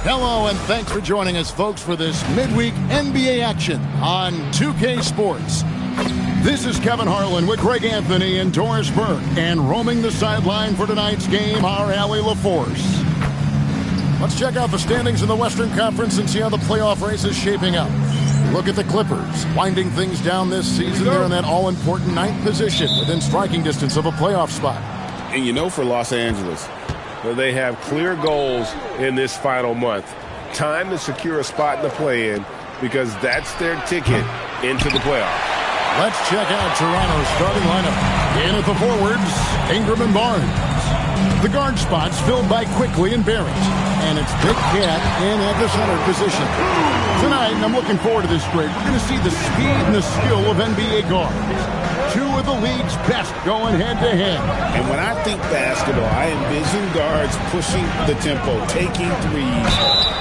Hello, and thanks for joining us, folks, for this midweek NBA action on 2K Sports. This is Kevin Harlan with Greg Anthony and Doris Burke, and roaming the sideline for tonight's game, our Allie LaForce. Let's check out the standings in the Western Conference and see how the playoff race is shaping up. Look at the Clippers, winding things down this season. They're in that all-important 9th position within striking distance of a playoff spot. And you know, for Los Angeles, they have clear goals in this final month. Time to secure a spot in the play-in because that's their ticket into the playoffs. Let's check out Toronto's starting lineup. In at the forwards, Ingram and Barnes. The guard spots filled by Quickly and Barrett. And it's Big Cat in at the center position. Tonight, and I'm looking forward to this, Greg, we're going to see the speed and the skill of NBA guards. Two of the league's best going head-to-head. And when I think basketball, I envision guards pushing the tempo, taking threes.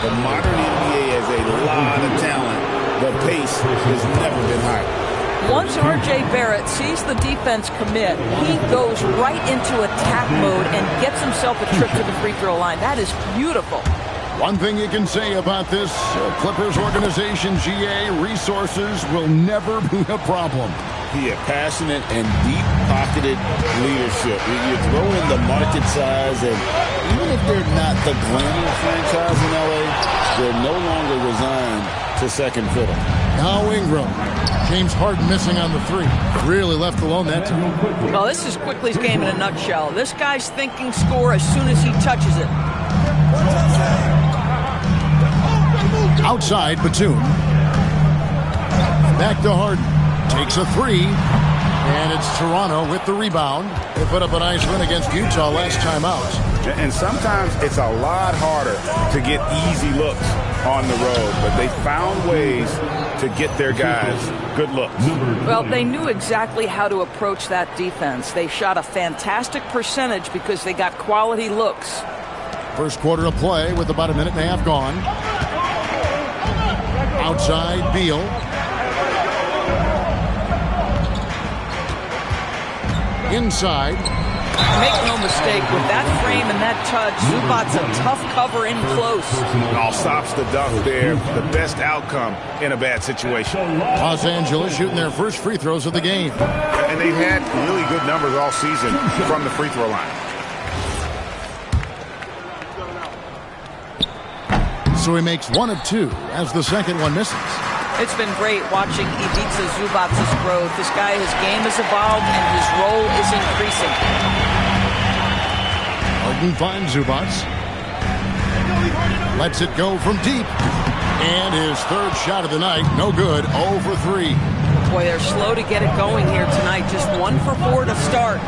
The modern NBA has a lot of talent. The pace has never been higher. Once R.J. Barrett sees the defense commit, he goes right into attack mode and gets himself a trip to the free throw line. That is beautiful. One thing you can say about this Clippers organization, GA, resources will never be a problem. He had passionate and deep-pocketed leadership. You throw in the market size, and even if they're not the glamour franchise in L.A., they're no longer resigned to second fiddle. Now Ingram. James Harden missing on the three. Really left alone that time. Well, this is Quickly's game in a nutshell. This guy's thinking score as soon as he touches it. Outside, Batum. Back to Harden. Takes a three. And it's Toronto with the rebound. They put up a nice win against Utah last time out. And sometimes it's a lot harder to get easy looks on the road, but they found ways to get their guys good looks. Well, they knew exactly how to approach that defense. They shot a fantastic percentage because they got quality looks. First quarter of play with about a minute and a half gone. Outside, Beal. Inside. Make no mistake, with that frame and that touch, Zubac's a tough cover in close. All stops the dunk there. The best outcome in a bad situation. Los Angeles shooting their first free throws of the game. And they've had really good numbers all season from the free throw line. So he makes one of two as the second one misses. It's been great watching Ivica Zubac's growth. This guy, his game has evolved and his role is increasing. Harden finds Zubac. Lets it go from deep. And his third shot of the night, no good, 0 for 3. Boy, they're slow to get it going here tonight. Just 1 for 4 to start.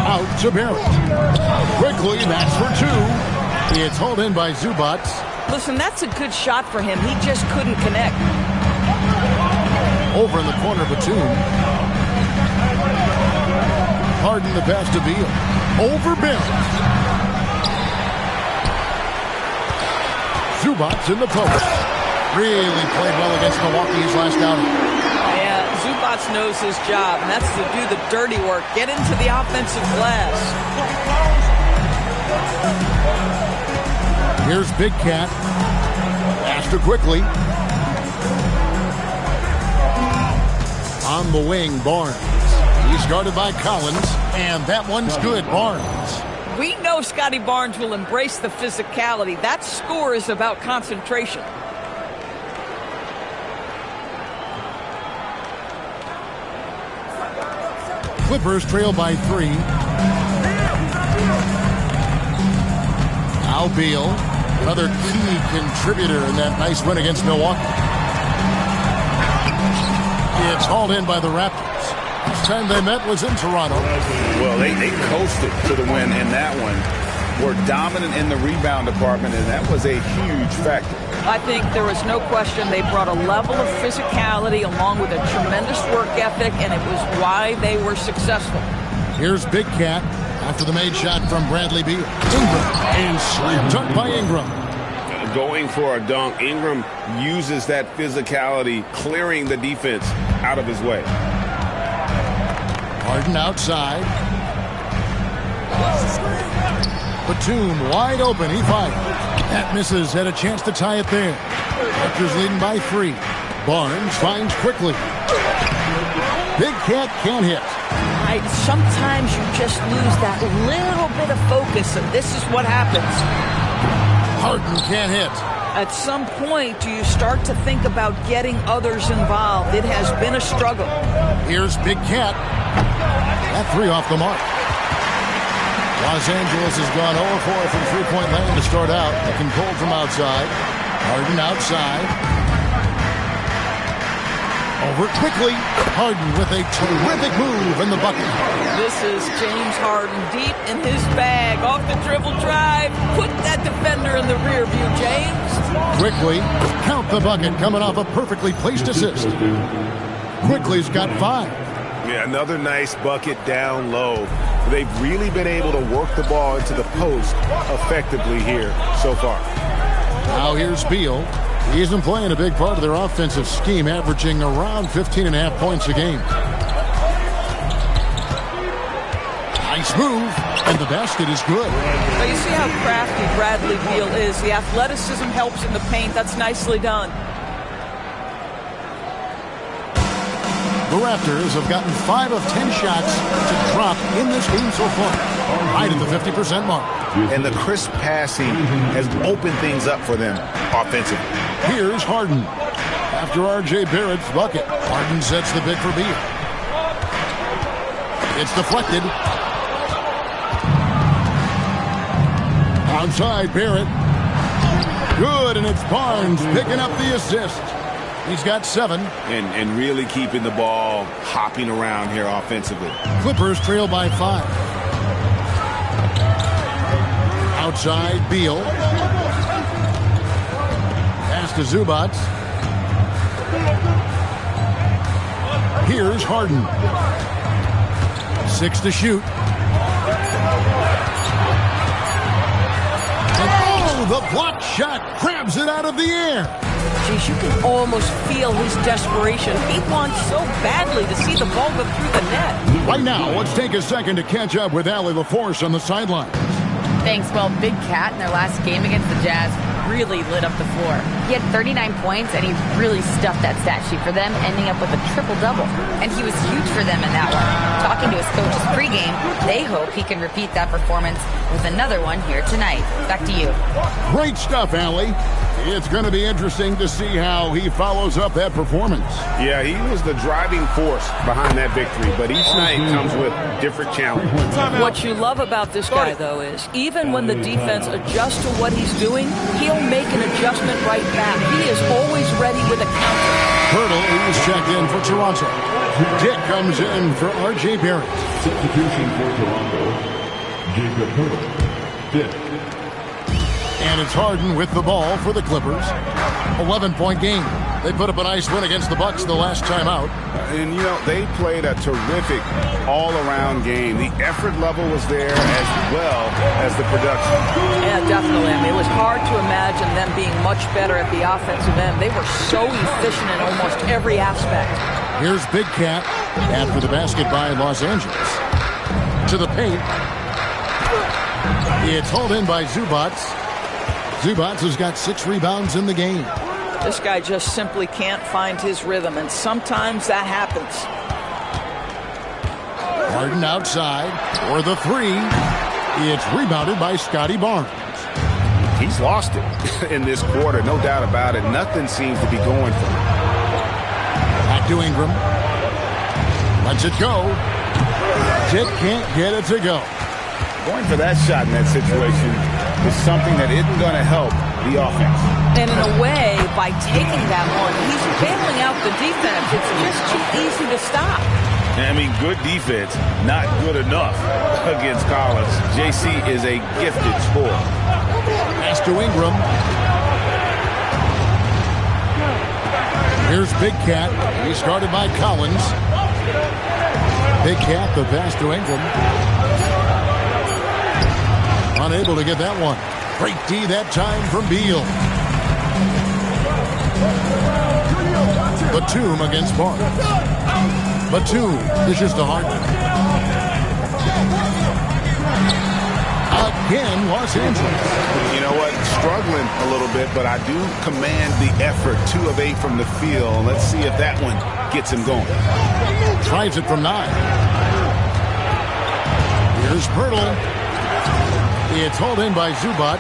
Out to Barrett. Quickly, that's for 2. It's hauled in by Zubac. Listen, that's a good shot for him. He just couldn't connect. Over in the corner, Batum. Harden the pass to Beal. Over Barrett. Zubac in the post. Really played well against Milwaukee's last outing. Yeah, Zubac knows his job, and that's to do the dirty work. Get into the offensive glass. Here's Big Cat. Pass to Quickly. On the wing, Barnes. He's guarded by Collins, and that one's good, Barnes. We know Scotty Barnes will embrace the physicality. That score is about concentration. Clippers trail by 3. Now Beal, another key contributor in that nice win against Milwaukee. It's hauled in by the Raptors. Last time they met was in Toronto. Well, they coasted to the win in that one. Were dominant in the rebound department, and that was a huge factor. I think there was no question they brought a level of physicality along with a tremendous work ethic, and it was why they were successful. Here's Big Cat after the made shot from Bradley Beal. Ingram, and slam dunk by Ingram. going for a dunk. Ingram uses that physicality, clearing the defense out of his way. Harden outside. Batum wide open. He fires. That misses. Had a chance to tie it there. Raptors leading by 3. Barnes finds quickly. Big Cat can't hit. Sometimes you just lose that little bit of focus, and this is what happens. Harden can't hit. At some point, do you start to think about getting others involved? It has been a struggle. Here's Big Cat. That 3 off the mark. Los Angeles has gone 0-4 from three-point land to start out. Looking cold from outside. Harden outside. Over quickly. Harden with a terrific move in the bucket. This is James Harden deep in his bag. Off the dribble drive. Put that defender in the rear view, James. Quickly. Count the bucket coming off a perfectly placed assist. Quickly's got 5. Yeah, another nice bucket down low. They've really been able to work the ball into the post effectively here so far. Now here's Beal. He isn't playing a big part of their offensive scheme, averaging around 15.5 points a game. Nice move, and the basket is good. Now you see how crafty Bradley Beal is. The athleticism helps in the paint. That's nicely done. The Raptors have gotten 5 of 10 shots to drop in this game so far, right at the 50% mark. And the crisp passing has opened things up for them offensively. Here's Harden. After R.J. Barrett's bucket, Harden sets the big for Beal. It's deflected. Outside Barrett. Good, and it's Barnes picking up the assist. He's got 7. And really keeping the ball hopping around here offensively. Clippers trail by 5. Outside Beal. Pass to Zubac. Here's Harden. 6 to shoot. And the block shot grabs it out of the air. Geez, you can almost feel his desperation. He wants so badly to see the ball go through the net. Right now, let's take a second to catch up with Allie LaForce on the sideline. Thanks. Well, Big Cat in their last game against the Jazz really lit up the floor. He had 39 points, and he really stuffed that stat sheet for them, ending up with a triple-double. And he was huge for them in that one. Talking to his coaches pregame, they hope he can repeat that performance with another one here tonight. Back to you. Great stuff, Allie. It's going to be interesting to see how he follows up that performance. Yeah, he was the driving force behind that victory, but each night comes with different challenges. What you love about this guy, though, is even when the defense adjusts to what he's doing, he'll make an adjustment right back. He is always ready with a counter. Hurdle is checked in for Toronto. Dick comes in for R.J. Barrett. Substitution for Toronto, Jacob Hurdle. Dick. And it's Harden with the ball for the Clippers. 11-point game. They put up a nice win against the Bucks the last time out. And, you know, they played a terrific all-around game. The effort level was there as well as the production. Yeah, definitely. I mean, it was hard to imagine them being much better at the offensive end. They were so efficient in almost every aspect. Here's Big Cat after the basket by Los Angeles. To the paint. It's hauled in by Zubac. Zubac has got 6 rebounds in the game. This guy just simply can't find his rhythm, and sometimes that happens. Harden outside for the 3. It's rebounded by Scotty Barnes. He's lost it in this quarter, no doubt about it. Nothing seems to be going for him. Back to Ingram. Lets it go. Dick can't get it to go. Going for that shot in that situation is something that isn't going to help the offense. And in a way, by taking that one, he's bailing out the defense. It's just too easy to stop. I mean, good defense, not good enough against Collins. JC is a gifted scorer. Pass to Ingram. Here's Big Cat. He started by Collins. Big Cat, the pass to Ingram. Unable to get that one. Great D that time from Beal. Batum against Barnes. Batum dishes to Harden. Again, Los Angeles. You know what? Struggling a little bit, but I do command the effort. 2 of 8 from the field. Let's see if that one gets him going. Tries it from 9. Here's Pirtle. It's hauled in by Zubac.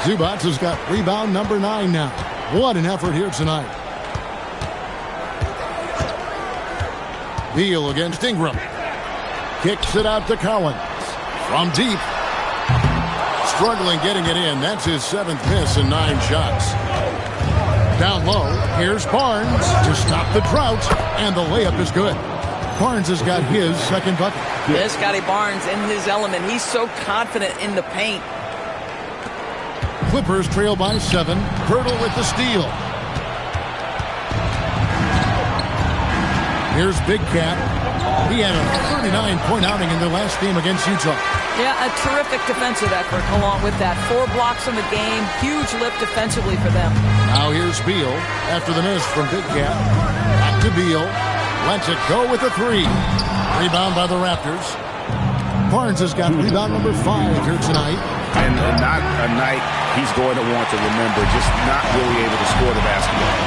Zubac has got rebound number 9 now. What an effort here tonight. Beal against Ingram. Kicks it out to Collins. From deep. Struggling getting it in. That's his 7th miss in 9 shots. Down low. Here's Barnes to stop the drought. And the layup is good. Barnes has got his 2nd bucket. There's Scotty Barnes in his element. He's so confident in the paint. Clippers trail by 7. Pirtle with the steal. Here's Big Cat. He had a 39-point outing in their last game against Utah. Yeah, a terrific defensive effort along with that. 4 blocks in the game. Huge lift defensively for them. Now here's Beal after the miss from Big Cat. Back to Beal. Lets it go with a 3. Rebound by the Raptors. Barnes has got rebound number 5 here tonight. And not a night he's going to want to remember. Just not really able to score the basketball.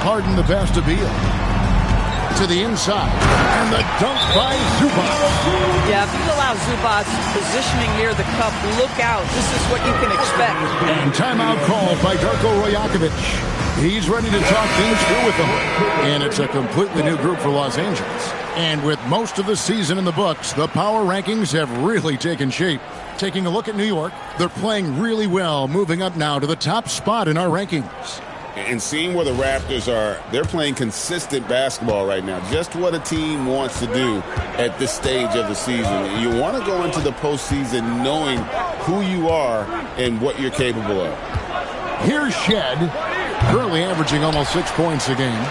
Harden the pass to Beal. To the inside. And the dunk by Zubac. Yeah, if you allow Zubac positioning near the cup, look out. This is what you can expect. And timeout called by Darko Rajakovic. He's ready to talk things through with them. And it's a completely new group for Los Angeles. And with most of the season in the books, the power rankings have really taken shape. Taking a look at New York, they're playing really well, moving up now to the top spot in our rankings. And seeing where the Raptors are, they're playing consistent basketball right now. Just what a team wants to do at this stage of the season. You want to go into the postseason knowing who you are and what you're capable of. Here's Shed, currently averaging almost 6 points a game.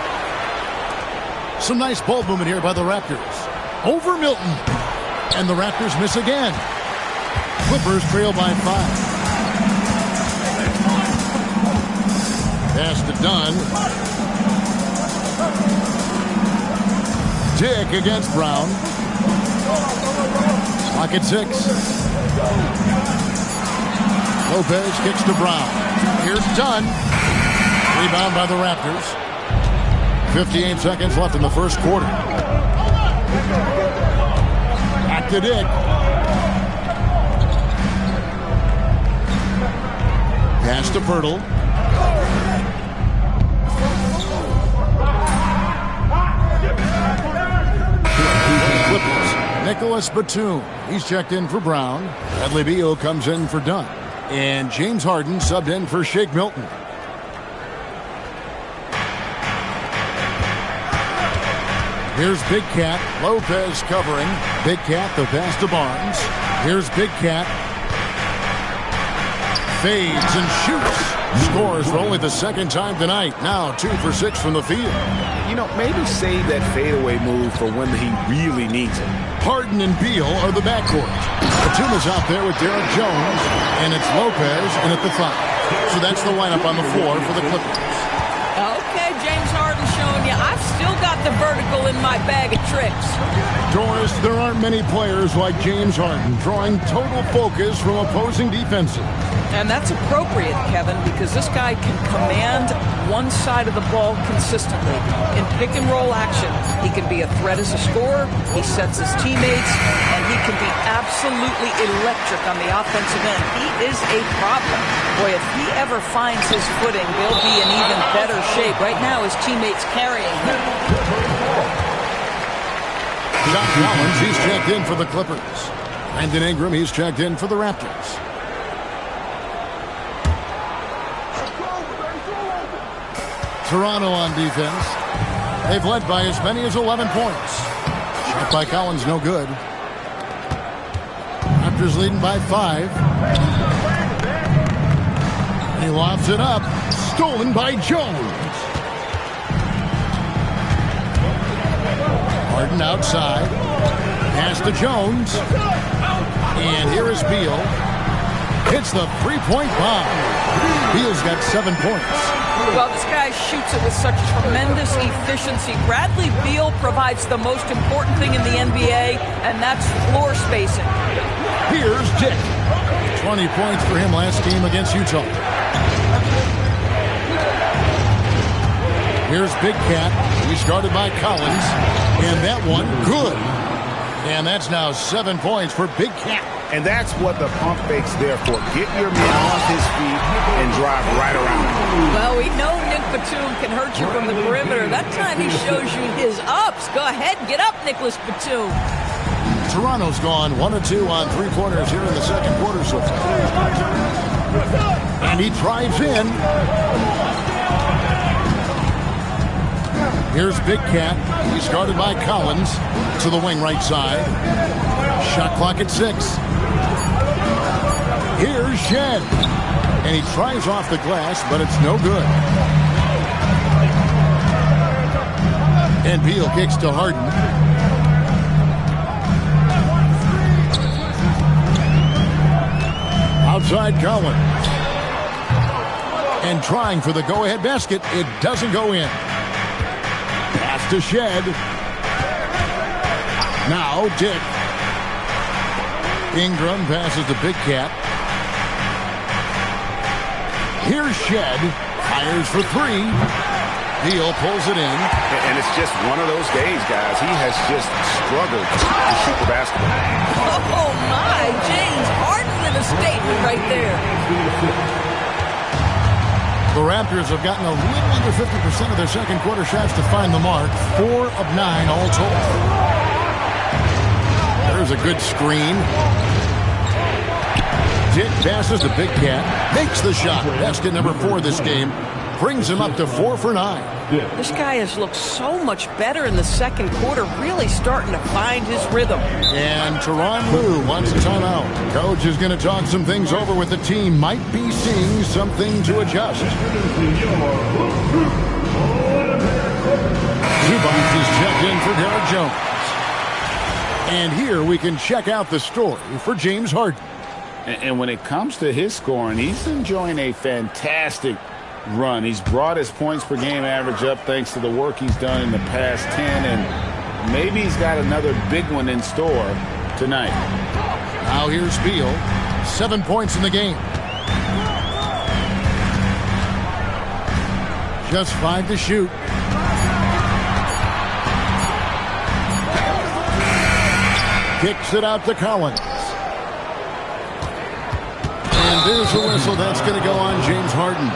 Some nice ball movement here by the Raptors. Over Milton. And the Raptors miss again. Clippers trail by 5. Pass to Dunn. Dick against Brown. Clock at 6. Lopez kicks to Brown. Here's Dunn. Rebound by the Raptors. 58 seconds left in the first quarter. Back to Dick. Pass to Pirtle. Clippers. Nicholas Batum. He's checked in for Brown. Bradley Beal comes in for Dunn. And James Harden subbed in for Shake Milton. Here's Big Cat. Lopez covering. Big Cat, the pass to Barnes. Here's Big Cat. Fades and shoots. Scores for only the 2nd time tonight. Now 2 for 6 from the field. You know, maybe save that fadeaway move for when he really needs it. Harden and Beal are the backcourt. Batum is out there with Derek Jones, and it's Lopez in at the 5. So that's the lineup on the floor for the Clippers. Okay, James Harden showing you. I've still got the vertical in my bag of tricks. Doris, there aren't many players like James Harden drawing total focus from opposing defenses. And that's appropriate, Kevin, because this guy can command one side of the ball consistently. In pick-and-roll action, he can be a threat as a scorer, he sets his teammates, and he can be absolutely electric on the offensive end. He is a problem. Boy, if he ever finds his footing, they'll be in even better shape. Right now, his teammates carrying him. John Collins, he's checked in for the Clippers. Brandon Ingram, he's checked in for the Raptors. Toronto on defense. They've led by as many as 11 points. Shot by Collins, no good. Raptors leading by 5. He lofts it up. Stolen by Jones. Harden outside. Pass to Jones. And here is Beal. hits the three-point bomb. Beal's got 7 points. Well, this guy shoots it with such tremendous efficiency. Bradley Beal provides the most important thing in the NBA, and that's floor spacing. Here's Dick. 20 points for him last game against Utah. Here's Big Cat. He started by Collins, and that one good. And that's now 7 points for Big Cat. And that's what the pump fake's there for. Get your man off his feet and drive right around him. Well, we know Nick Batum can hurt you from the perimeter. That time he shows you his ups. Go ahead, get up, Nicholas Batum. Toronto's gone 1 of 2 on three-pointers here in the second quarter. So, and he drives in. Here's Big Cat. He's guarded by Collins to the wing right side. Shot clock at 6. Here's Shed. And he tries off the glass, but it's no good. And Beal kicks to Harden. Outside Collins. And trying for the go-ahead basket. It doesn't go in. Pass to Shed. Now Dick. Ingram passes to Big Cat. Here's Shed. Fires for 3. Beal pulls it in. And it's just one of those days, guys. He has just struggled to shoot the basketball. Oh, my. James Harden with a statement right there. The Raptors have gotten a little under 50% of their second quarter shots to find the mark. 4 of 9 all told. There's a good screen. Dick passes to Big Cat. Makes the shot. Basket number 4 this game. Brings him up to 4 for 9. This guy has looked so much better in the second quarter. Really starting to find his rhythm. And Tyronn Lue wants a timeout. Coach is going to talk some things over with the team. Might be seeing something to adjust. Zubac is checked in for Derek Jones. And here we can check out the story for James Harden. And when it comes to his scoring, he's enjoying a fantastic run. He's brought his points per game average up thanks to the work he's done in the past 10, and maybe he's got another big one in store tonight. Now here's Beal. 7 points in the game. Just 5 to shoot. Kicks it out to Collins. And there's a whistle. That's going to go on James Harden.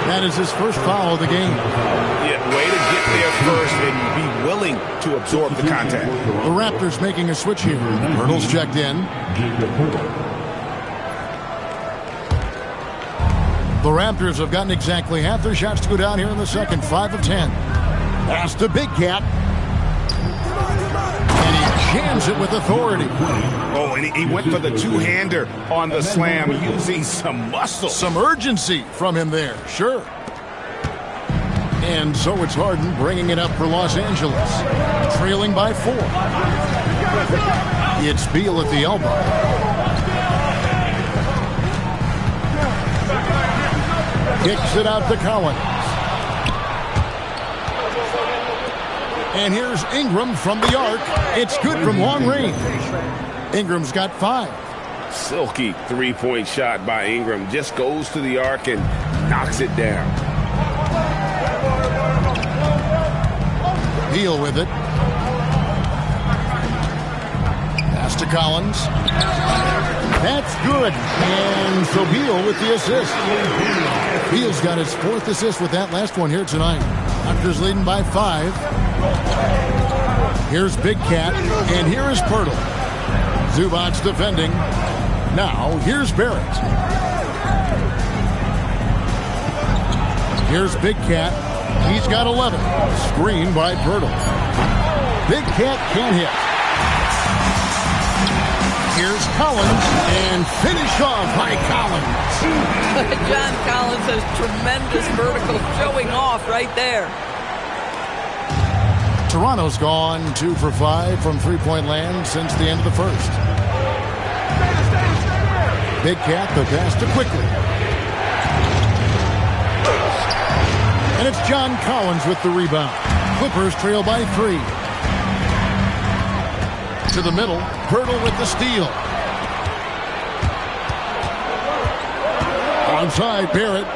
That is his first foul of the game. Yeah, way to get there first and be willing to absorb the contact. The Raptors making a switch here. Hurdle's checked in. The Raptors have gotten exactly half their shots to go down here in the second. 5 of 10. Pass to Big Cat. And he jams it with authority. Oh, and he went for the two-hander on the slam, using some muscle. Some urgency from him there, sure. And so it's Harden bringing it up for Los Angeles. Trailing by 4. It's Beal at the elbow. Kicks it out to Collins. And here's Ingram from the arc. It's good from long range. Ingram's got 5. Silky three-point shot by Ingram. Just goes to the arc and knocks it down. Beal with it. Pass to Collins. That's good. And so Beal with the assist. Beal's got his 4th assist with that last one here tonight. Raptors leading by 5. Here's Big Cat. And here is Pirtle. Zubac's defending. Now, here's Barrett. Here's Big Cat. He's got 11. Screen by Pirtle. Big Cat can't hit. Here's Collins, and finish off by Collins. John Collins has tremendous vertical showing off right there. Toronto's gone 2 for 5 from three-point land since the end of the first. Big Cat, the pass to Quickly. And it's John Collins with the rebound. Clippers trail by 3. To the middle, Hurdle with the steal. Onside, Barrett.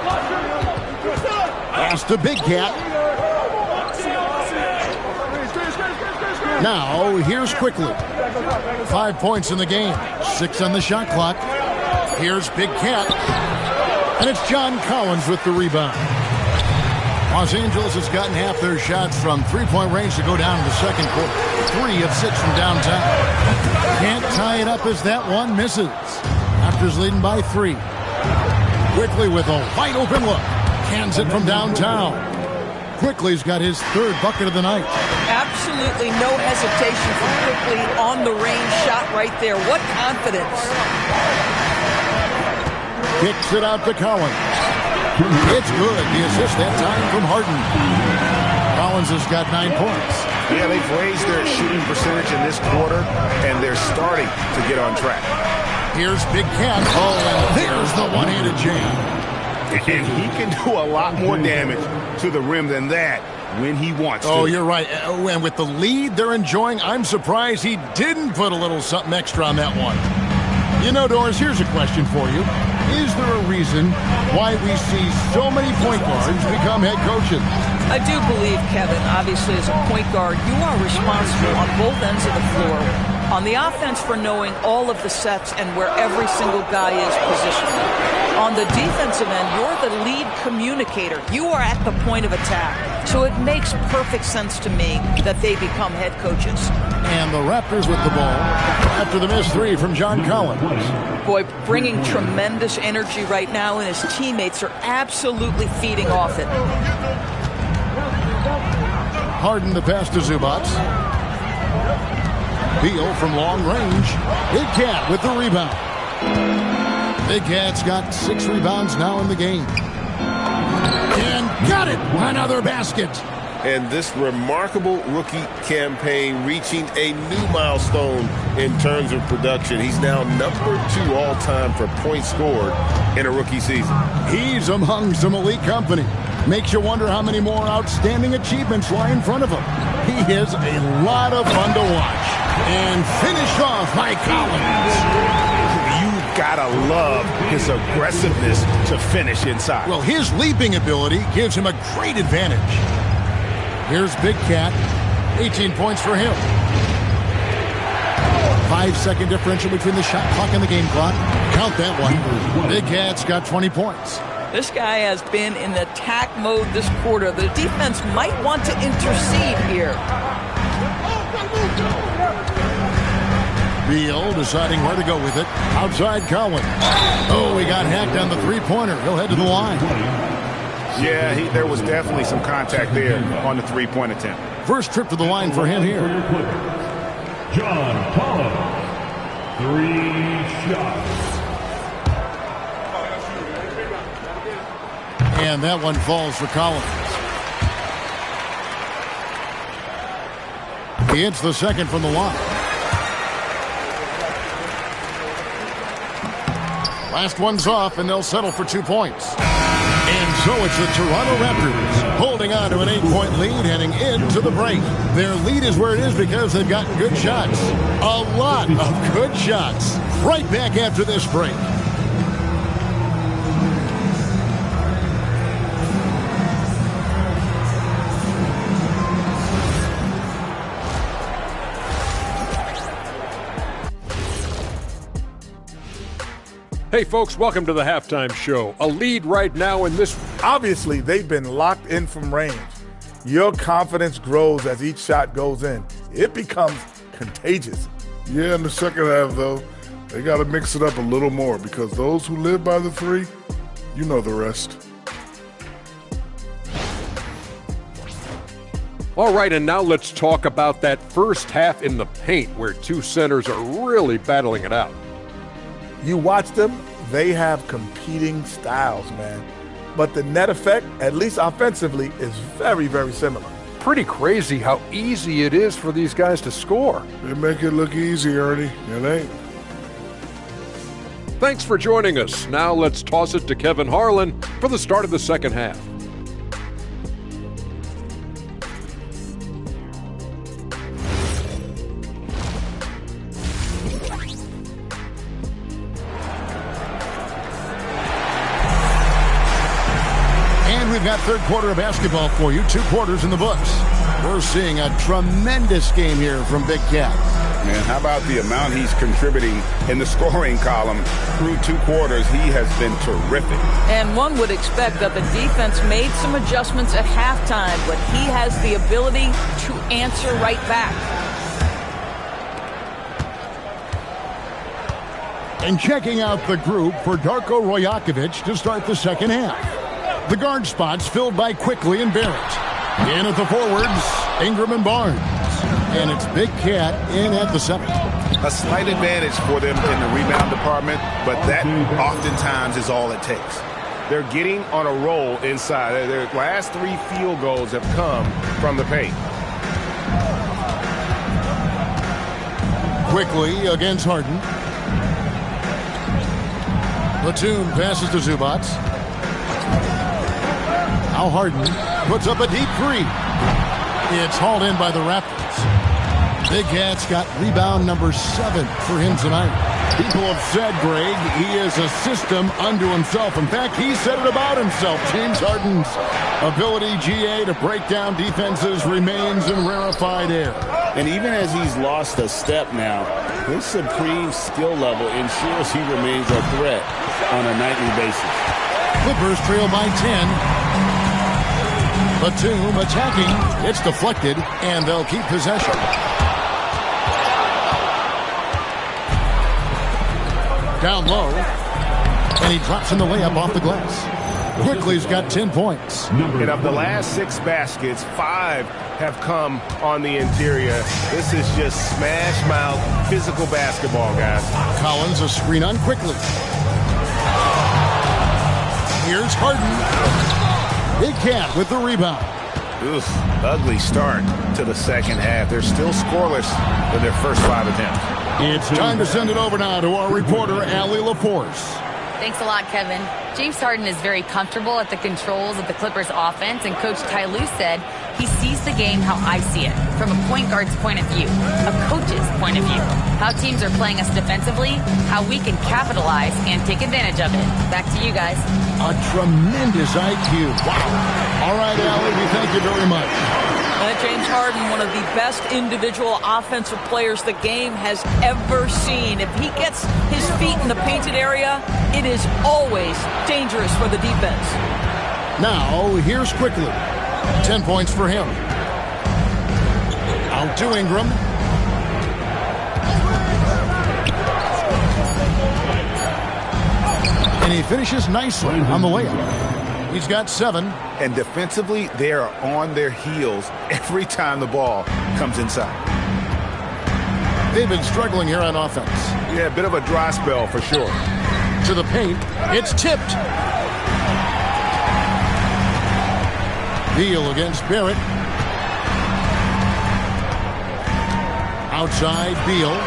Pass to Big Cat. Now, here's Quickly. 5 points in the game. 6 on the shot clock. Here's Big Cat. And it's John Collins with the rebound. Los Angeles has gotten half their shots from three-point range to go down in the second quarter. 3 of 6 from downtown. Can't tie it up as that one misses. Raptors leading by 3. Quickly with a wide open look. Cans it from downtown. Quickly's got his 3rd bucket of the night. Absolutely no hesitation from Quickly on the range shot right there. What confidence. Kicks it out to Collins. It's good. The assist that time from Harden. Collins has got 9 points. Yeah, they've raised their shooting percentage in this quarter, and they're starting to get on track. Here's Big Cat. Oh, and there's the one-handed jam. And he can do a lot more damage to the rim than that when he wants to. Oh, you're right. And with the lead they're enjoying, I'm surprised he didn't put a little something extra on that one. You know, Doris, here's a question for you. Is there a reason why we see so many point guards become head coaches? I do believe, Kevin, obviously as a point guard, you are responsible on both ends of the floor. On the offense for knowing all of the sets and where every single guy is positioned. On the defensive end, you're the lead communicator. You are at the point of attack. So it makes perfect sense to me that they become head coaches. And the Raptors with the ball after the missed 3 from John Collins. Boy, bringing tremendous energy right now, and his teammates are absolutely feeding off it. Harden the pass to Zubac. Beal from long range. Big Cat with the rebound. Big Cat's got 6 rebounds now in the game. And got it! Another basket. And this remarkable rookie campaign reaching a new milestone in terms of production. He's now #2 all-time for points scored in a rookie season. He's among some elite company. Makes you wonder how many more outstanding achievements lie in front of him. He is a lot of fun to watch. And finished off by Collins. You've got to love his aggressiveness to finish inside. Well, his leaping ability gives him a great advantage. Here's Big Cat. 18 points for him. 5-second differential between the shot clock and the game clock. Count that one. Big Cat's got 20 points. This guy has been in attack mode this quarter. The defense might want to intercede here. Beal deciding where to go with it. Outside Collins. Oh, he got hacked on the three-pointer. He'll head to the line. Yeah, there was definitely some contact there on the three-point attempt. First trip to the line for him here. John Collins. 3 shots. And that one falls for Collins. He hits the second from the line. Last one's off, and they'll settle for 2 points. And so it's the Toronto Raptors holding on to an 8-point lead heading into the break. Their lead is where it is because they've gotten good shots. A lot of good shots. Right back after this break. Hey folks, welcome to the Halftime Show. A lead right now in this. Obviously, they've been locked in from range. Your confidence grows as each shot goes in. It becomes contagious. Yeah, in the second half, though, they got to mix it up a little more because those who live by the 3, you know the rest. All right, and now let's talk about that first half in the paint where 2 centers are really battling it out. You watch them, they have competing styles, man. But the net effect, at least offensively, is very, very similar. Pretty crazy how easy it is for these guys to score. They make it look easy, Ernie. It ain't. Thanks for joining us. Now let's toss it to Kevin Harlan for the start of the second half. We've got third quarter of basketball for you. 2 quarters in the books. We're seeing a tremendous game here from Big Cat. Man, how about the amount he's contributing in the scoring column through 2 quarters? He has been terrific. And one would expect that the defense made some adjustments at halftime, but he has the ability to answer right back. And checking out the group for Darko Rojakovic to start the second half. The guard spots filled by Quickly and Barrett. In at the forwards, Ingram and Barnes. And it's Big Cat in at the 7. A slight advantage for them in the rebound department, but that oftentimes is all it takes. They're getting on a roll inside. Their last 3 field goals have come from the paint. Quickly against Harden. Batum passes to Zubac. Now Harden puts up a deep 3. It's hauled in by the Raptors. Big Cat's got rebound number 7 for him tonight. People have said, Greg, he is a system unto himself. In fact, he said it about himself. James Harden's ability, GA, to break down defenses remains in rarefied air. And even as he's lost a step now, his supreme skill level ensures he remains a threat on a nightly basis. Clippers trail by 10. Batum attacking. It's deflected, and they'll keep possession. Down low, and he drops in the layup off the glass. Quickly's got 10 points. And of the last 6 baskets, 5 have come on the interior. This is just smash mouth physical basketball, guys. Collins a screen on Quickly. Here's Harden. Big Cat with the rebound. Oof, ugly start to the second half. They're still scoreless in their first 5 attempts. It's time to send it over now to our reporter, Allie LaForce. Thanks a lot, Kevin. James Harden is very comfortable at the controls of the Clippers offense, and Coach Ty Lue said he sees the game how I see it, from a point guard's point of view, a coach's point of view, how teams are playing us defensively, how we can capitalize and take advantage of it. Back to you guys. A tremendous IQ. Wow. All right, Allie, we thank you very much. James Harden, one of the best individual offensive players the game has ever seen. If he gets his feet in the painted area, it is always dangerous for the defense. Now, here's Quickly. 10 points for him. Out to Ingram. And he finishes nicely on the layup. He's got 7. And defensively, they are on their heels every time the ball comes inside. They've been struggling here on offense. Yeah, a bit of a dry spell for sure. To the paint. It's tipped. Beal against Barrett. Outside, Beal.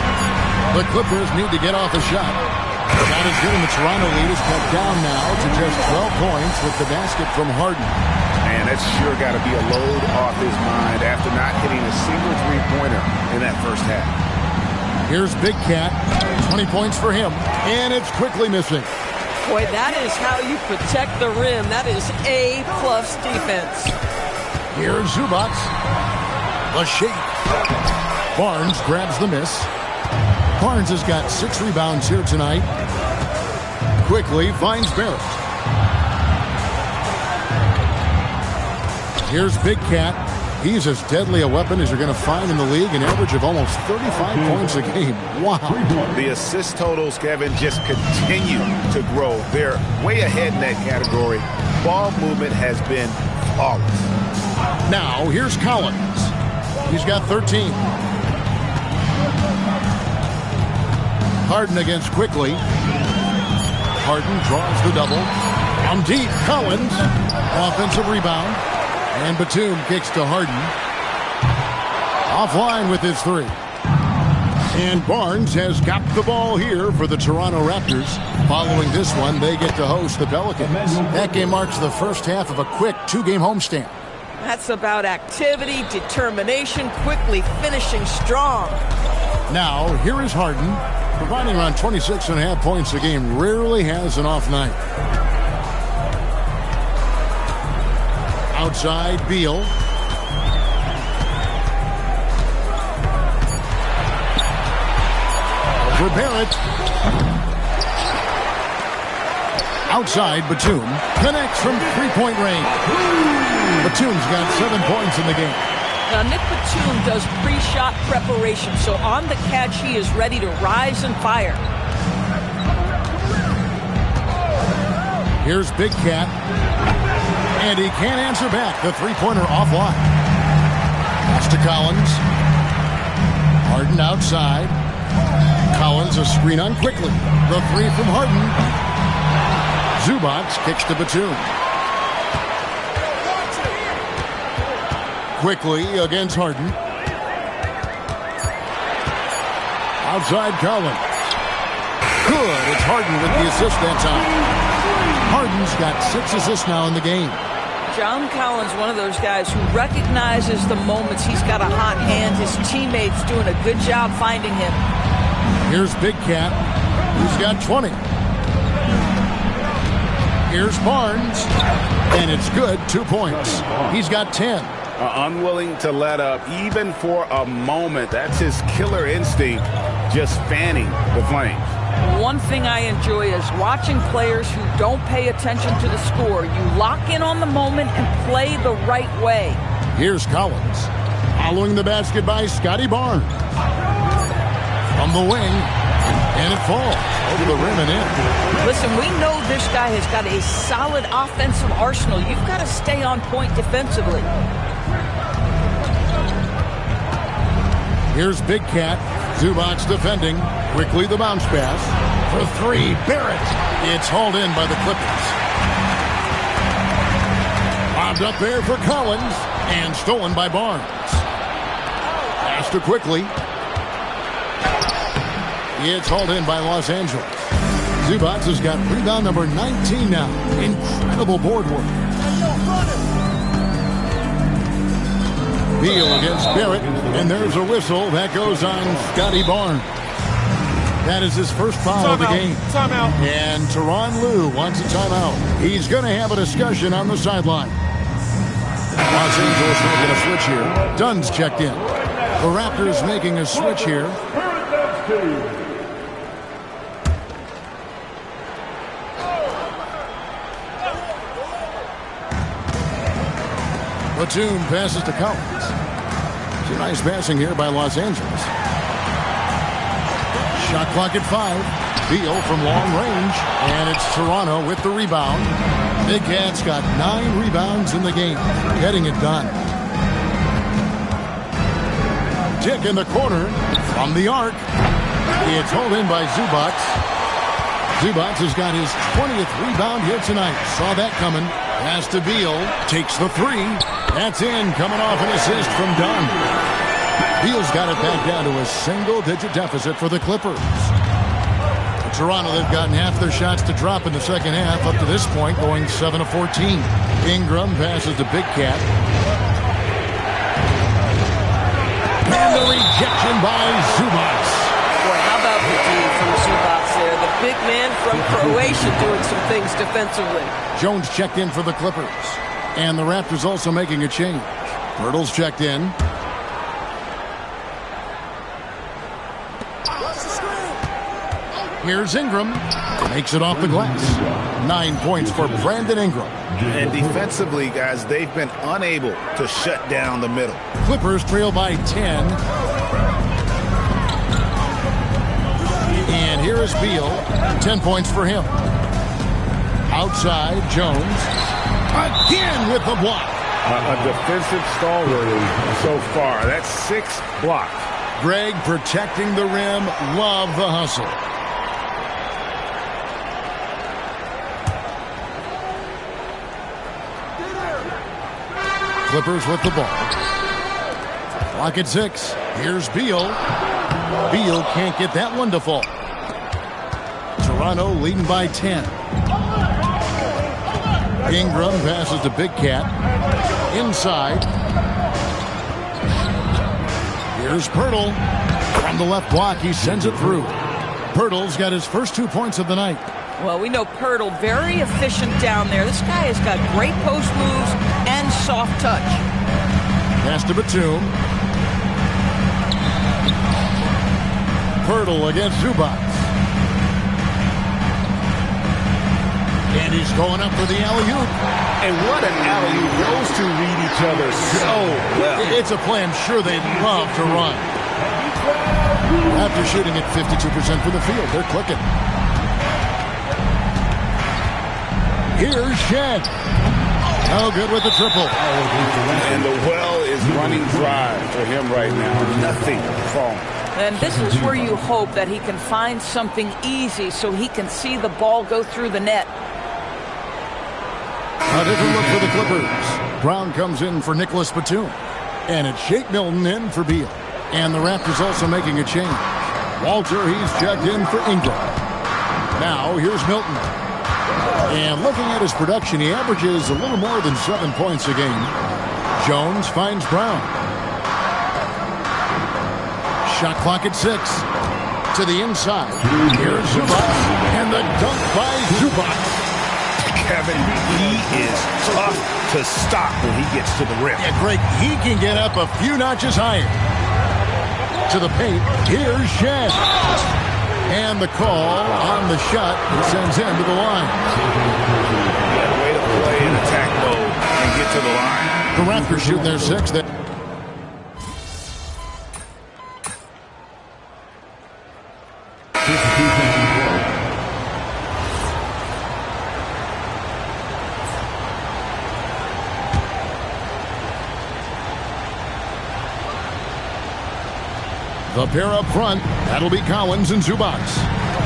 The Clippers need to get off a shot. Not as good, and the Toronto lead is cut down now to just 12 points with the basket from Harden. Man, that's sure got to be a load off his mind after not hitting a single three-pointer in that first half. Here's Big Cat. 20 points for him, and it's Quickly missing. Boy, that is how you protect the rim. That is A-plus defense. Here's Zubac. The shake. Barnes grabs the miss. Barnes has got 6 rebounds here tonight. Quickly finds Barrett. Here's Big Cat. He's as deadly a weapon as you're going to find in the league, an average of almost 35 points a game. Wow. The assist totals, Kevin, just continue to grow. They're way ahead in that category. Ball movement has been flawless. Now, here's Collins. He's got 13. Harden against Quickly. Harden draws the double. On deep, Collins. Offensive rebound. And Batum kicks to Harden. Offline with his 3. And Barnes has got the ball here for the Toronto Raptors. Following this one, they get to host the Pelicans. That game marks the first half of a quick 2-game homestand. That's about activity, determination, quickly finishing strong. Now, here is Harden, providing around 26.5 points a game. Rarely has an off night. Outside, Beal. For Barrett. Outside, Batum connects from three-point range. Batum's got 7 points in the game. Now, Nick Batum does pre-shot preparation, so on the catch, he is ready to rise and fire. Here's Big Cat. And he can't answer back. The three-pointer offline. Pass to Collins. Harden outside. Collins a screen on quickly. The three from Harden. Zubac kicks to Batum. Quickly against Harden. Outside Collins. Good. It's Harden with the assist that time. Harden's got 6 assists now in the game. John Collins, one of those guys who recognizes the moments he's got a hot hand. His teammates doing a good job finding him. Here's Big Cat. He's got 20. Here's Barnes. And it's good. 2 points. He's got 10. Unwilling to let up even for a moment. That's his killer instinct, just fanning the flames. One thing I enjoy is watching players who don't pay attention to the score. You lock in on the moment and play the right way. Here's Collins. Following the basket by Scotty Barnes. From the wing. And it falls over the rim and in. Listen, we know this guy has got a solid offensive arsenal. You've got to stay on point defensively. Here's Big Cat. Zubac defending. Quickly the bounce pass. For three, Barrett. It's hauled in by the Clippers. Bobbed up there for Collins. And stolen by Barnes. Pass to Quickly. It's hauled in by Los Angeles. Zubac has got rebound number 19 now. Incredible board work. Beal against Barrett, and there's a whistle that goes on Scotty Barnes. That is his first foul of the game. Timeout. And Tyronn Lue wants a timeout. He's going to have a discussion on the sideline. Los Angeles making a switch here. Dunn's checked in. The Raptors making a switch here. Batum passes to Collins. Some nice passing here by Los Angeles. Shot clock at 5. Beal from long range. And it's Toronto with the rebound. Big Cat's got 9 rebounds in the game. Getting it done. Tick in the corner from the arc. It's hauled in by Zubac. Zubac has got his 20th rebound here tonight. Saw that coming. Pass to Beal. Takes the 3. That's in. Coming off an assist from Dunn. Beal's got it back down to a single-digit deficit for the Clippers. Toronto, they've gotten half their shots to drop in the second half. Up to this point, going 7 of 14. Ingram passes to Big Cat. And the rejection by Zubac. Boy, how about the D from Zubac there? The big man from Croatia doing some things defensively. Jones checked in for the Clippers. And the Raptors also making a change. Hurdle's checked in. Here's Ingram. Makes it off the glass. 9 points for Brandon Ingram. And defensively, guys, they've been unable to shut down the middle. Clippers trail by 10. And here is Beal. 10 points for him. Outside, Jones. Again with the block. A defensive stalwart so far. That's 6 blocks. Greg protecting the rim. Love the hustle. Clippers with the ball. Clock at 6. Here's Beal. Beal can't get that one to fall. Toronto leading by 10. Ingram passes to Big Cat. Inside. Here's Pirtle. From the left block, he sends it through. Pirtle's got his first 2 points of the night. Well, we know Pirtle, very efficient down there. This guy has got great post moves and soft touch. Pass to Batum. Pirtle against Zubac. And he's going up for the alley-oop. And what an alley-oop. Those two read each other so well. It's a play I'm sure they'd love to run. After shooting at 52% from the field, they're clicking. Here's Shed. Oh, good with the triple. And the well is running dry for him right now. Nothing falling. And this is where you hope that he can find something easy so he can see the ball go through the net. A different look for the Clippers. Brown comes in for Nicholas Batum. And it's Shake Milton in for Beal. And the Raptors also making a change. Walter, he's checked in for Ingram. Now, here's Milton. And looking at his production, he averages a little more than 7 points a game. Jones finds Brown. Shot clock at 6. To the inside. Here's Zubac. And the dunk by Zubac. Kevin, he is tough to stop when he gets to the rim. Yeah, Greg, he can get up a few notches higher. To the paint, here's Shed. And the call on the shot sends him to the line. Yeah, way to play in attack mode and get to the line. The Raptors shooting their 6th. The pair up front, that'll be Collins and Zubac.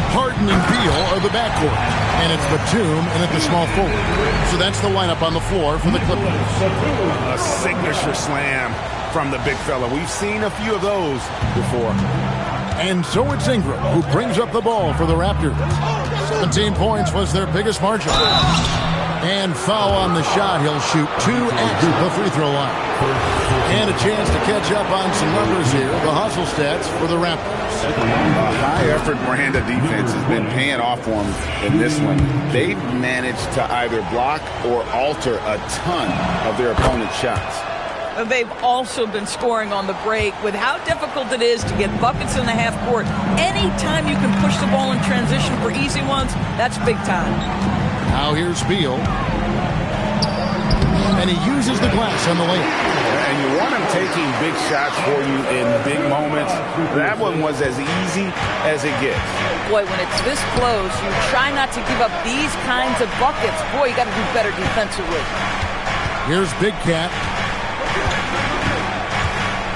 Harden and Beal are the backcourt. And it's Batum and at the small forward. So that's the lineup on the floor for the Clippers. A signature slam from the big fella. We've seen a few of those before. And so it's Ingram who brings up the ball for the Raptors. 17 points was their biggest margin. And foul on the shot. He'll shoot 2 at the free throw line. And a chance to catch up on some numbers here. The hustle stats for the Raptors. A high-effort brand of defense has been paying off for them in this one. They've managed to either block or alter a ton of their opponent's shots. They've also been scoring on the break. With how difficult it is to get buckets in the half court, anytime you can push the ball in transition for easy ones, that's big time. Now here's Beal. And he uses the glass on the layup. And you want him taking big shots for you in big moments. That one was as easy as it gets. Boy, when it's this close, you try not to give up these kinds of buckets. Boy, you got to do better defensively. Here's Big Cat.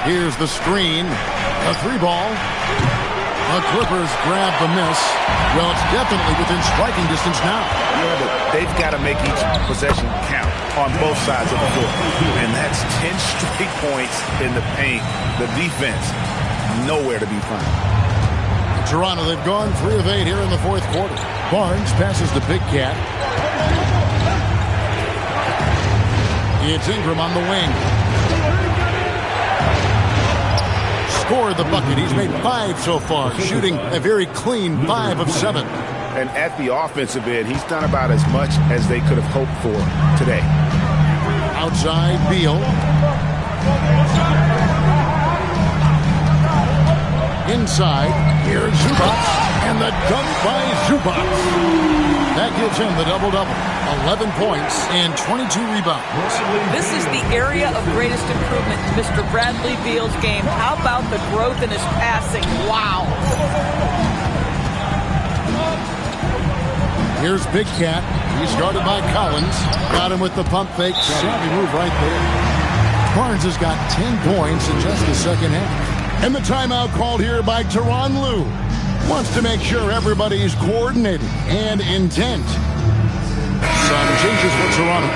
Here's the screen. A 3-ball. The Clippers grab the miss. Well, it's definitely within striking distance now. Yeah, but they've got to make each possession count on both sides of the floor. And that's 10 straight points in the paint. The defense, nowhere to be found. Toronto, they've gone 3 of 8 here in the fourth quarter. Barnes passes to Big Cat. It's Ingram on the wing. Scored the bucket. He's made 5 so far, shooting a very clean 5 of 7. And at the offensive end, he's done about as much as they could have hoped for today. Outside, Beal. Inside, here's Zubac. And the dunk by Zubac. That gives him the double-double. 11 points and 22 rebounds. This is the area of greatest improvement in Mr. Bradley Beal's game. How about the growth in his passing? Wow. Here's Big Cat. He's guarded by Collins. Got him with the pump fake. Savvy move right there. Barnes has got 10 points in just the second half. And the timeout called here by Tyronn Lue. Wants to make sure everybody's coordinated and intent. Some changes for Toronto.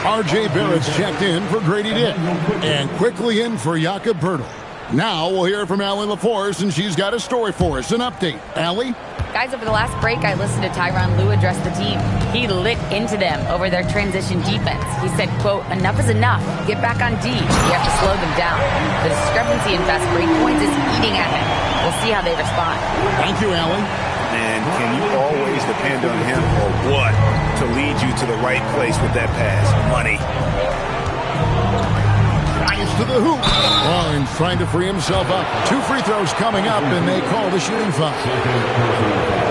R.J. Barrett's checked in for Grady Dick. And quickly in for Jakob Poeltl. Now we'll hear from Allie LaForce, and she's got a story for us. An update. Allie? Guys, over the last break, I listened to Tyronn Lue address the team. He lit into them over their transition defense. He said, quote, enough is enough. Get back on D. You have to slow them down. The discrepancy in fast break points is eating at him. We'll see how they respond. Thank you, Allie. And can you always depend on him or what to lead you to the right place with that pass? Money. To the hoop. Barnes trying to free himself up. 2 free throws coming up, and they call the shooting foul.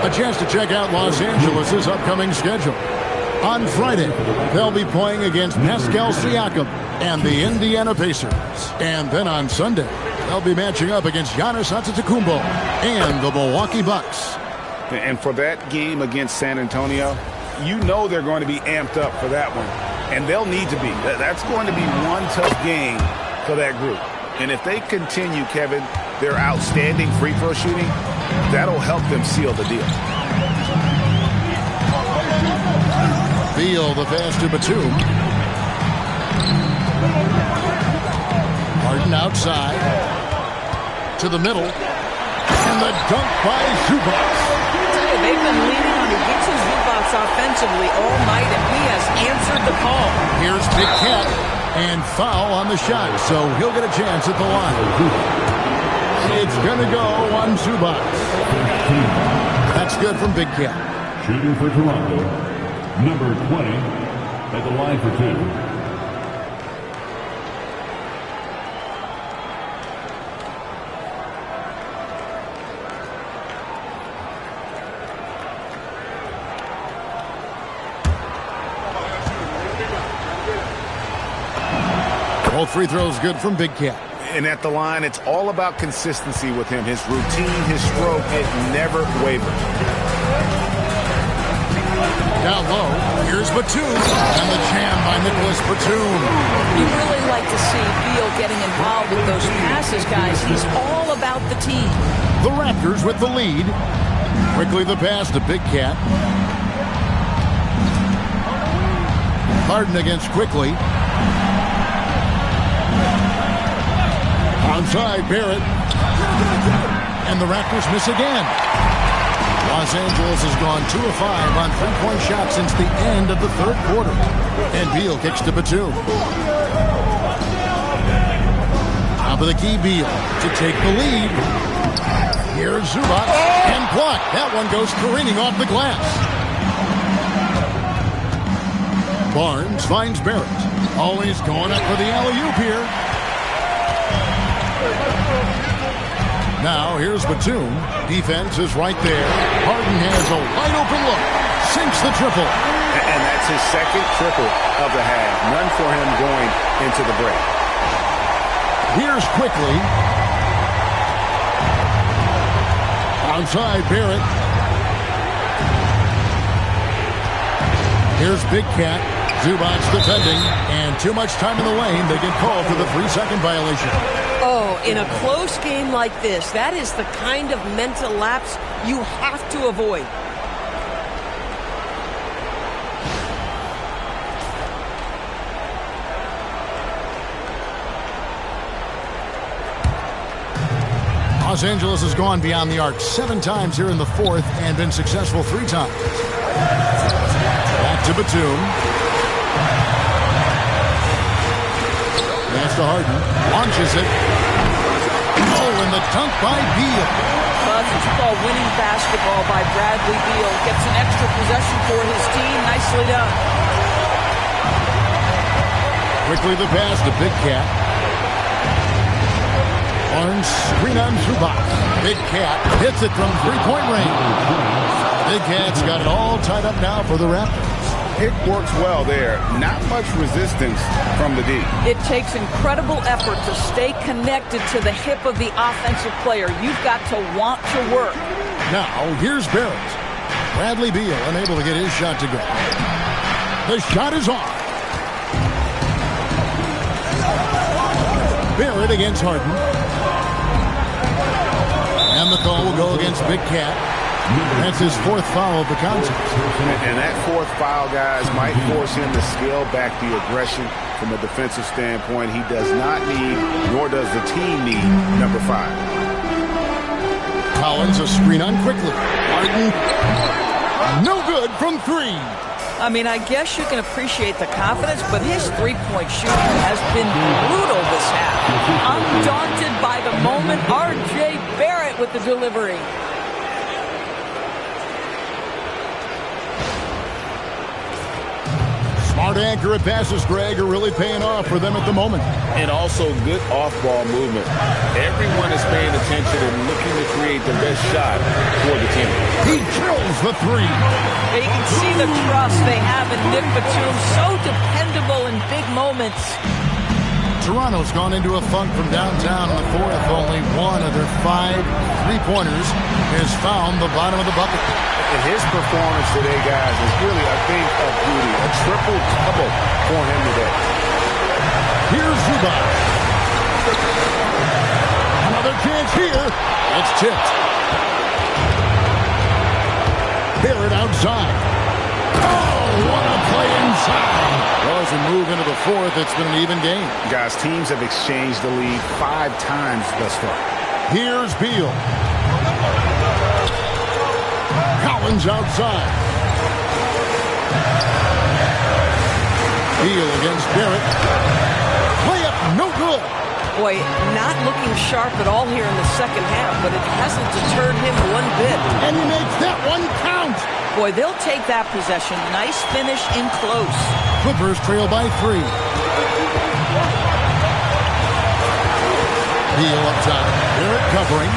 A chance to check out Los Angeles' upcoming schedule. On Friday, they'll be playing against Pascal Siakam and the Indiana Pacers. And then on Sunday, they'll be matching up against Giannis Antetokounmpo and the Milwaukee Bucks. And for that game against San Antonio, you know they're going to be amped up for that one. And they'll need to be. That's going to be one tough game for that group. And if they continue, Kevin, their outstanding free throw shooting, that'll help them seal the deal. Beal, the pass to Batum. Harden outside. To the middle. And the dunk by Zubac. They've been leaning on Ivica Zubac offensively all night, and he has answered the call. Here's Big Cat, and foul on the shot, so he'll get a chance at the line. It's going to go on Zubac. That's good from Big Cat. Shooting for Toronto, number 20 at the line for 2. Both free throws good from Big Cat. And at the line, it's all about consistency with him. His routine, his stroke, it never wavers. Down low, here's Batum. And the jam by Nicholas Batum. You really like to see Beal getting involved with those passes, guys. He's all about the team. The Raptors with the lead. Quickly the pass to Big Cat. Harden against Quickly. Outside Barrett. And the Raptors miss again. Los Angeles has gone 2 of 5 on three-point shots since the end of the third quarter. And Beal kicks to Batum. Top of the key, Beal to take the lead. Here's Zubac and blocked. That one goes careening off the glass. Barnes finds Barrett. Always going up for the alley-oop here. Now, here's Batum. Defense is right there. Harden has a wide-open look. Sinks the triple. And that's his second triple of the half. None for him going into the break. Here's Quickly. Outside Barrett. Here's Big Cat. Zubac's defending. And too much time in the lane. They get called for the 3-second violation. Oh, in a close game like this, that is the kind of mental lapse you have to avoid. Los Angeles has gone beyond the arc 7 times here in the fourth and been successful 3 times. Back to Batum. Pass to Harden. Launches it. Oh, and the dunk by Beal. Buzz, it's called winning basketball by Bradley Beal. Gets an extra possession for his team. Nicely done. Quickly the pass to Big Cat. Barnes screen on Zubac. Big Cat hits it from 3-point range. Big Cat's got it all tied up now for the Raptors. It works well there. Not much resistance from the D. It takes incredible effort to stay connected to the hip of the offensive player. You've got to want to work. Now, here's Barrett. Bradley Beal unable to get his shot to go. The shot is off. Barrett against Harden. And the call will go against Big Cat. That's his fourth foul of the contest. And that fourth foul, guys, might force him to scale back the aggression from a defensive standpoint. He does not need, nor does the team need, number 5. Collins, a screen on quickly. Harden, no good from 3. I mean, I guess you can appreciate the confidence, but his three-point shooting has been brutal this half. Undaunted by the moment, R.J. Barrett with the delivery. Smart, accurate passes, Greg, are really paying off for them at the moment. And also good off-ball movement. Everyone is paying attention and looking to create the best shot for the team. He drills the 3. You can see the trust they have in Nick Batum, so dependable in big moments. Toronto's gone into a funk from downtown in the fourth. Only one of their 5 3-pointers has found the bottom of the bucket. And his performance today, guys, is really a thing of beauty. A triple-double for him today. Here's Zubac. Another chance here. It's tipped. Barrett outside. Oh, what a play inside. Well, as we move into the fourth, it's been an even game. Guys, teams have exchanged the lead 5 times thus far. Here's Beal. Collins outside. Beal against Barrett. Layup, no good. Boy, not looking sharp at all here in the second half, but it hasn't deterred him one bit. And he makes that one count. Boy, they'll take that possession. Nice finish in close. Clippers trail by 3. Beal up top. Barrett covering.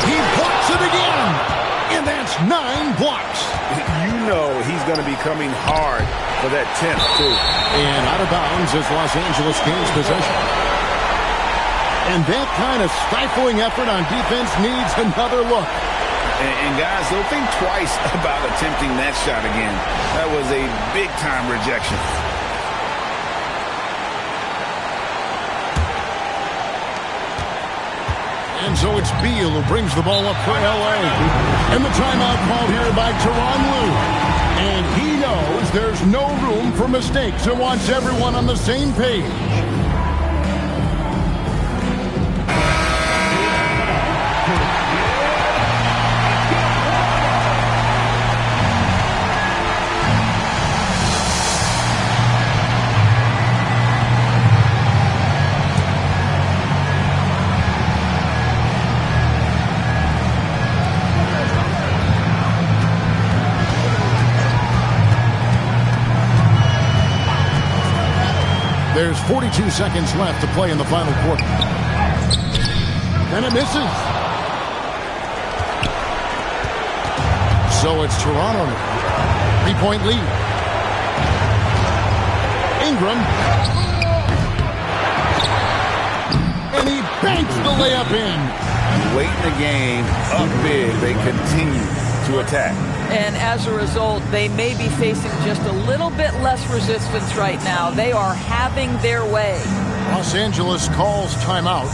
He blocks it again. And that's 9 blocks. You know he's going to be coming hard for that 10th, too. And out of bounds as Los Angeles gains possession. And that kind of stifling effort on defense needs another look. And guys, they'll think twice about attempting that shot again. That was a big-time rejection. And so it's Beal who brings the ball up for L.A. And the timeout called here by Tyronn Lue. And he knows there's no room for mistakes and wants everyone on the same page. There's 42 seconds left to play in the final quarter. And it misses. So it's Toronto now. 3-point lead. Ingram. And he banks the layup in. Late in the game, up big, they continue to attack. And as a result, they may be facing just a little bit less resistance right now. They are having their way. Los Angeles calls timeout.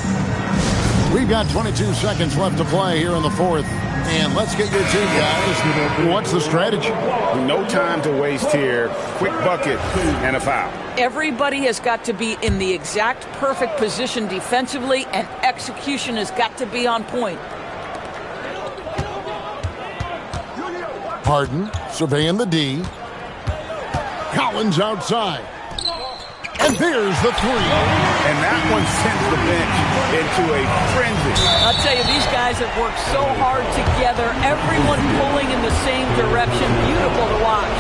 We've got 22 seconds left to play here in the fourth. And let's get your take, guys. What's the strategy? No time to waste here. Quick bucket and a foul. Everybody has got to be in the exact perfect position defensively, and execution has got to be on point. Harden surveying the D. Collins outside. And there's the 3. And that one sends the bench into a frenzy. I'll tell you, these guys have worked so hard together. Everyone pulling in the same direction. Beautiful to watch.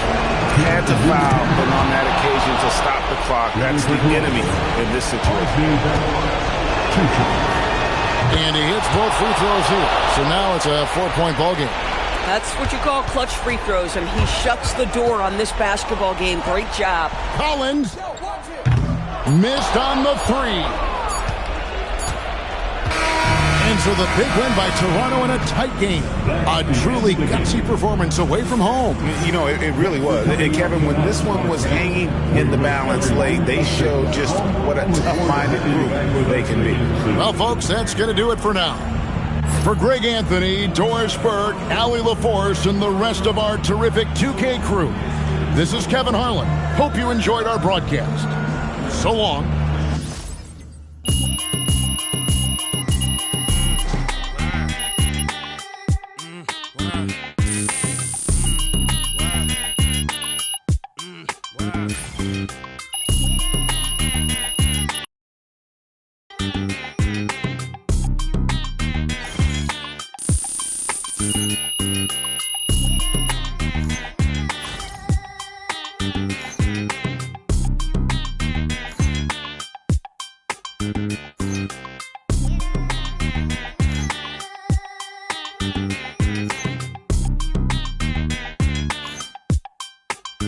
Had to foul, but on that occasion to stop the clock. That's the enemy in this situation. And he hits both free throws here. So now it's a 4-point ball game. That's what you call clutch free throws, and he shuts the door on this basketball game. Great job. Collins missed on the 3. And so the big win by Toronto in a tight game. A truly gutsy performance away from home. You know, it really was. And Kevin, when this one was hanging in the balance late, they showed just what a tough-minded group they can be. Well, folks, that's going to do it for now. For Greg Anthony, Doris Burke, Allie LaForce, and the rest of our terrific 2K crew, this is Kevin Harlan. Hope you enjoyed our broadcast. So long.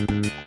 Thank you.